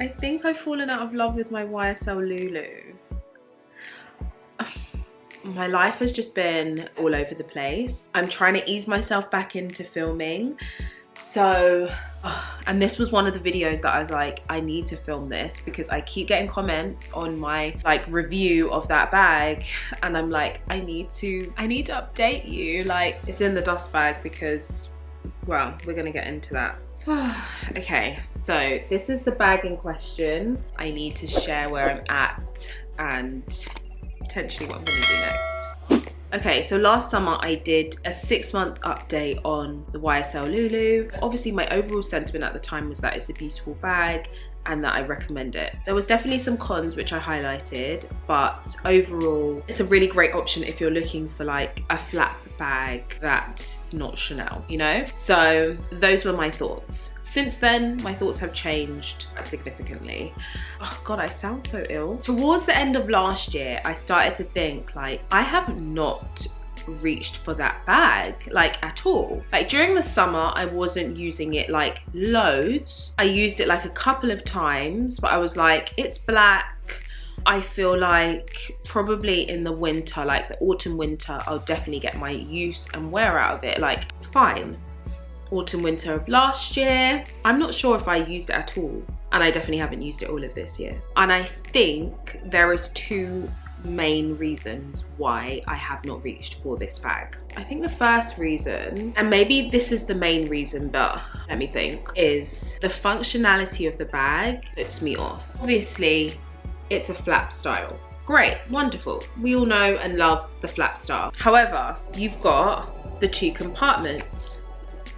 I think I've fallen out of love with my YSL Loulou. My life has just been all over the place. I'm trying to ease myself back into filming. So, and this was one of the videos that I was like, I need to film this because I keep getting comments on my like review of that bag, and I'm like, I need to update you. Like, it's in the dust bag because, well, we're gonna get into that. Okay, so this is the bag in question. I need to share where I'm at and potentially what I'm gonna do next. Okay, so last summer I did a 6-month update on the YSL Loulou. Obviously my overall sentiment at the time was that it's a beautiful bag and that I recommend it. There was definitely some cons which I highlighted, but overall it's a really great option if you're looking for like a flat bag that's not Chanel, you know? So those were my thoughts. Since then, my thoughts have changed significantly. Oh God, I sound so ill. Towards the end of last year, I started to think like, I have not reached for that bag like at all. Like during the summer, I wasn't using it like loads. I used it like a couple of times, but I was like, it's black. I feel like probably in the winter, like the autumn winter, I'll definitely get my use and wear out of it. Like fine. Autumn winter of last year, I'm not sure if I used it at all, and I definitely haven't used it all of this year. And I think there is 2 main reasons why I have not reached for this bag. I think the first reason, and maybe this is the main reason, but let me think, is the functionality of the bag puts me off. Obviously, it's a flap style. Great, wonderful. We all know and love the flap style. However, you've got the 2 compartments.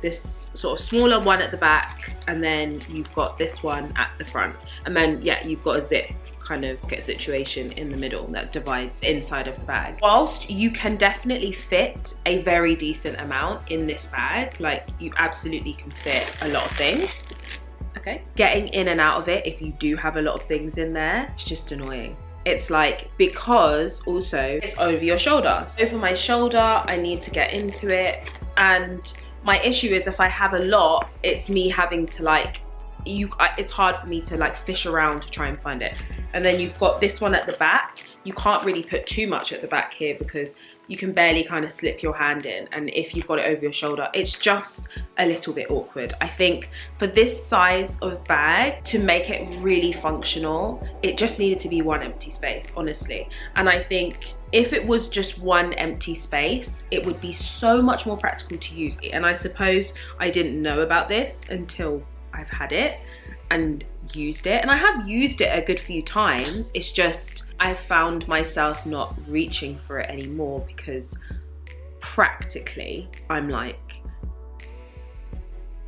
This sort of smaller one at the back, and then you've got this one at the front. And then, yeah, you've got a zip kind of pocket situation in the middle that divides inside of the bag. Whilst you can definitely fit a very decent amount in this bag, like you absolutely can fit a lot of things. Okay. Getting in and out of it, if you do have a lot of things in there, it's just annoying. It's like, because also it's over your shoulder. So over my shoulder, I need to get into it, and my issue is if I have a lot, it's me having to like, it's hard for me to like fish around to try and find it. And then you've got this one at the back. You can't really put too much at the back here because you can barely kind of slip your hand in. And if you've got it over your shoulder, it's just a little bit awkward. I think for this size of bag, to make it really functional, it just needed to be one empty space, honestly. And I think if it was just one empty space, it would be so much more practical to use. And I suppose I didn't know about this until I've had it and used it. And I have used it a good few times. It's just, I've found myself not reaching for it anymore because practically I'm like,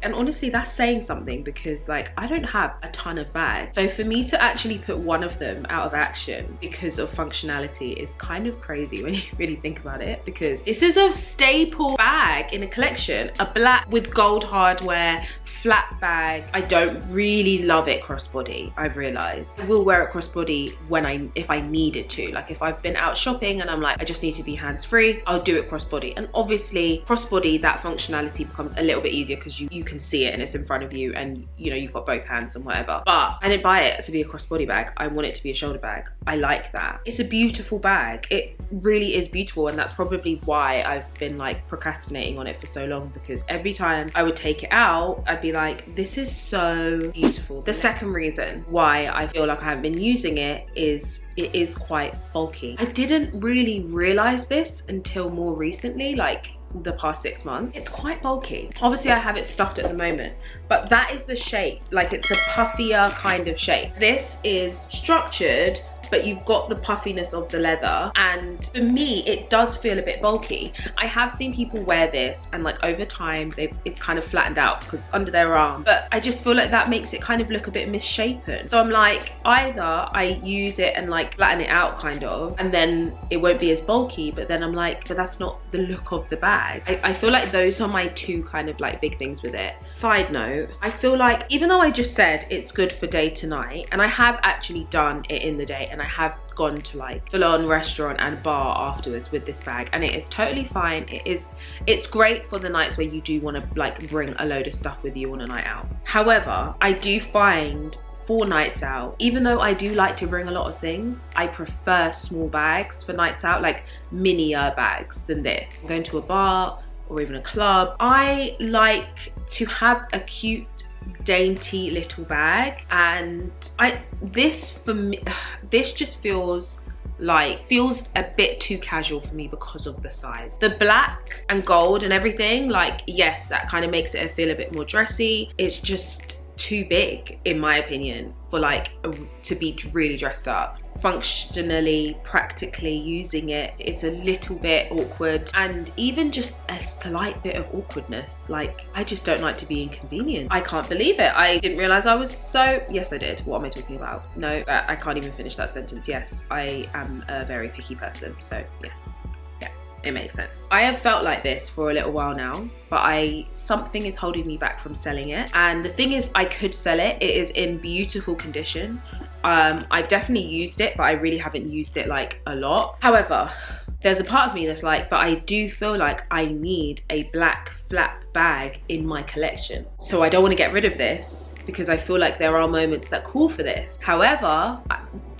and honestly that's saying something because like I don't have a ton of bags. So for me to actually put one of them out of action because of functionality is kind of crazy when you really think about it, because this is a staple bag in a collection, a black with gold hardware, flat bag. I don't really love it crossbody, I've realized. I will wear it crossbody when if I needed to. Like if I've been out shopping and I'm like, I just need to be hands-free, I'll do it crossbody. And obviously crossbody, that functionality becomes a little bit easier because you can see it and it's in front of you and you know, you've got both hands and whatever. But I didn't buy it to be a crossbody bag. I want it to be a shoulder bag. I like that. It's a beautiful bag. It really is beautiful, and that's probably why I've been like procrastinating on it for so long, because every time I would take it out, I'd be like, this is so beautiful. The second reason why I feel like I haven't been using it is it is quite bulky. I didn't really realize this until more recently, like the past 6 months. It's quite bulky. Obviously I have it stuffed at the moment, but that is the shape. Like it's a puffier kind of shape. This is structured, but you've got the puffiness of the leather, and for me it does feel a bit bulky. I have seen people wear this and like over time it's kind of flattened out because under their arm, but I just feel like that makes it kind of look a bit misshapen. So I'm like, either I use it and like flatten it out kind of, and then it won't be as bulky, but then I'm like, but that's not the look of the bag. I feel like those are my 2 kind of like big things with it. Side note, I feel like even though I just said it's good for day to night, and I have actually done it in the day, and I have gone to like full-on restaurant and bar afterwards with this bag, and it is totally fine. It's great for the nights where you do want to like bring a load of stuff with you on a night out. However, I do find for nights out. Even though I do like to bring a lot of things, I prefer small bags for nights out, like minier bags than this. I'm going to a bar or even a club, I like to have a cute, dainty little bag, and this for me, this just feels a bit too casual for me because of the size. The black and gold and everything, like, yes, that kind of makes it feel a bit more dressy. It's just too big, in my opinion, for like to be really dressed up. Functionally, practically using it, it's a little bit awkward, and even just a slight bit of awkwardness. Like, I just don't like to be inconvenienced. I can't believe it. I didn't realize I was so, yes I did. What am I talking about? No, I can't even finish that sentence. Yes, I am a very picky person, so yes. It makes sense. I have felt like this for a little while now, but something is holding me back from selling it. And the thing is, I could sell it. It is in beautiful condition. I've definitely used it, but I really haven't used it like a lot. However, there's a part of me that's like, but I do feel like I need a black flap bag in my collection. So I don't want to get rid of this because I feel like there are moments that call for this. However,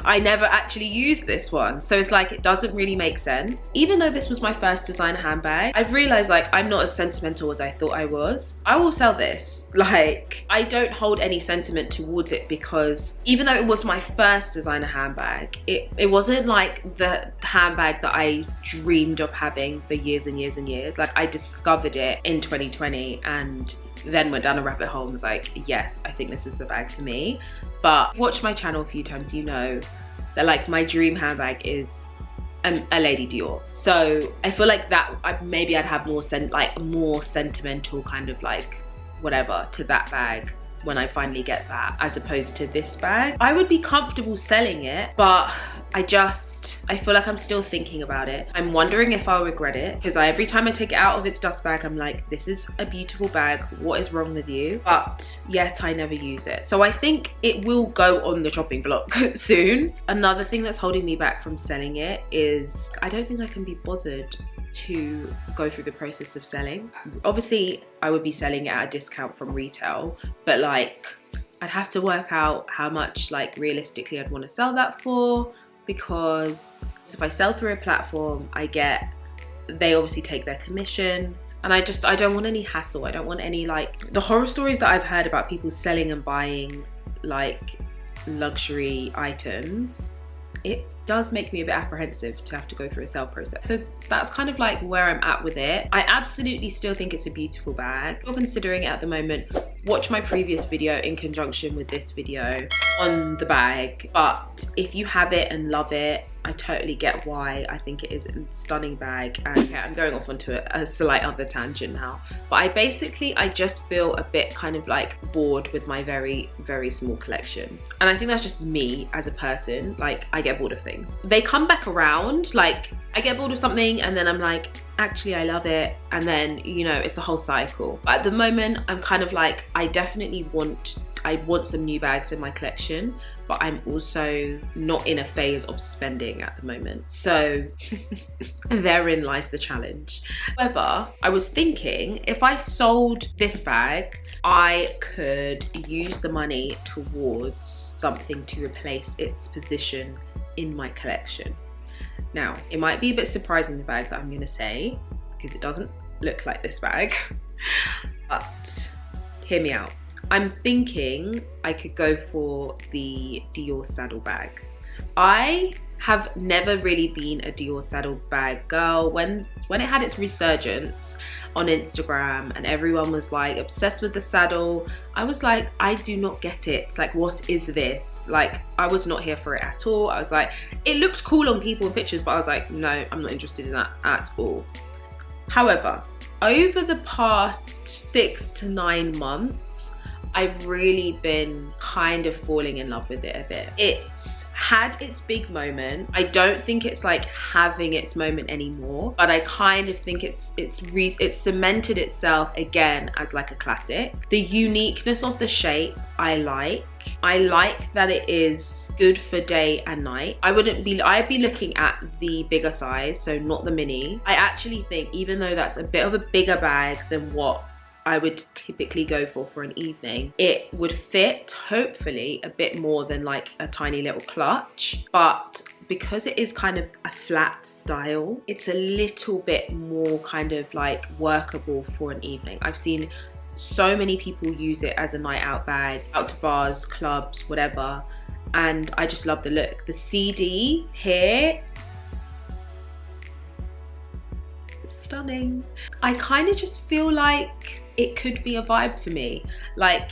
I never actually used this one, so it's like it doesn't really make sense. Even though this was my first designer handbag, I've realized like I'm not as sentimental as I thought I was. I will sell this. Like, I don't hold any sentiment towards it because even though it was my first designer handbag, it wasn't like the handbag that I dreamed of having for years and years and years. Like, I discovered it in 2020 and then went down a rabbit hole and was like, yes, I think this is the bag for me. But watch my channel a few times, you know that like my dream handbag is a Lady Dior. So I feel like that maybe I'd have more sentimental kind of like whatever to that bag when I finally get that, as opposed to this bag. I would be comfortable selling it, but I feel like I'm still thinking about it. I'm wondering if I'll regret it, because every time I take it out of its dust bag, I'm like, this is a beautiful bag, what is wrong with you? But yet I never use it. So I think it will go on the chopping block soon. Another thing that's holding me back from selling it is I don't think I can be bothered to go through the process of selling. Obviously, I would be selling it at a discount from retail, but like, I'd have to work out how much like realistically I'd want to sell that for, because if I sell through a platform, they obviously take their commission, and I don't want any hassle. I don't want any like the horror stories that I've heard about people selling and buying like luxury items. It does make me a bit apprehensive to have to go through a sale process. So that's kind of like where I'm at with it. I absolutely still think it's a beautiful bag. If you're considering it at the moment, watch my previous video in conjunction with this video on the bag. But if you have it and love it, I totally get why I think it is a stunning bag. And okay, I'm going off onto a slight other tangent now. But I just feel a bit kind of like bored with my very, very small collection. And I think that's just me as a person. Like, I get bored of things. They come back around, like I get bored of something and then I'm like, actually I love it, and then, you know, it's a whole cycle. But at the moment, I'm kind of like, I want some new bags in my collection, but I'm also not in a phase of spending at the moment. So therein lies the challenge. However, I was thinking if I sold this bag, I could use the money towards something to replace its position in my collection. Now, it might be a bit surprising, the bag that I'm gonna say, because it doesn't look like this bag, but hear me out. I'm thinking I could go for the Dior saddle bag. I have never really been a Dior saddle bag girl. When it had its resurgence on Instagram and everyone was like obsessed with the saddle, I was like, I do not get it. It's like, what is this? Like, I was not here for it at all. I was like, it looked cool on people in pictures, but I was like, no, I'm not interested in that at all. However, over the past 6 to 9 months, I've really been kind of falling in love with it a bit. It's had its big moment. I don't think it's like having its moment anymore, but I kind of think it's cemented itself again as like a classic. The uniqueness of the shape I like that it is good for day and night. I'd be looking at the bigger size, so not the mini. I actually think, even though that's a bit of a bigger bag than what I would typically go for an evening. It would fit, hopefully, a bit more than like a tiny little clutch, but because it is kind of a flat style, it's a little bit more kind of like workable for an evening. I've seen so many people use it as a night out bag, out to bars, clubs, whatever, and I just love the look. The CD here, stunning. I kind of just feel like it could be a vibe for me. Like,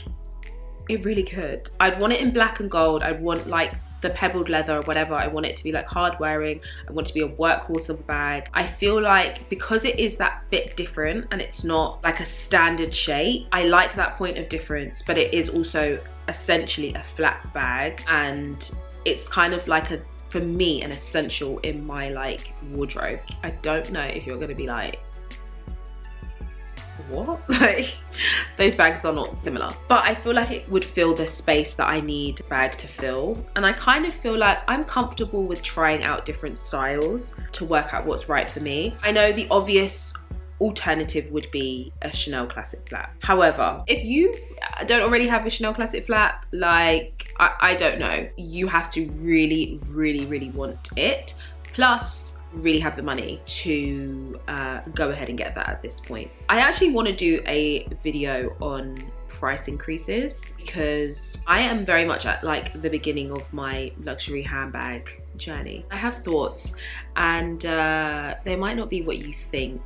it really could. I'd want it in black and gold. I'd want like the pebbled leather or whatever. I want it to be like hard wearing. I want it to be a workhorse of a bag. I feel like because it is that bit different and it's not like a standard shape, I like that point of difference, but it is also essentially a flat bag, and it's kind of like for me, an essential in my like wardrobe. I don't know if you're gonna be like, what? Like, those bags are not similar, but I feel like it would fill the space that I need a bag to fill. And I kind of feel like I'm comfortable with trying out different styles to work out what's right for me. I know the obvious alternative would be a Chanel classic flap. However, if you don't already have a Chanel classic flap, like, I don't know, you have to really, really, really want it. Plus, really have the money to go ahead and get that at this point. I actually want to do a video on price increases because I am very much at like the beginning of my luxury handbag journey. I have thoughts, and they might not be what you think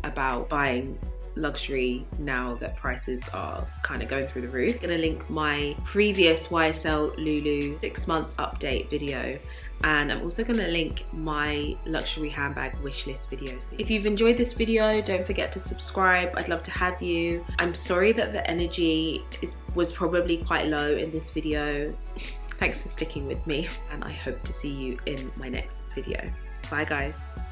about buying luxury now that prices are kind of going through the roof. I'm gonna link my previous Ysl Loulou 6-month update video, and I'm also going to link my luxury handbag wishlist videos. If you've enjoyed this video, don't forget to subscribe. I'd love to have you. I'm sorry that the energy was probably quite low in this video. Thanks for sticking with me, and I hope to see you in my next video. Bye guys.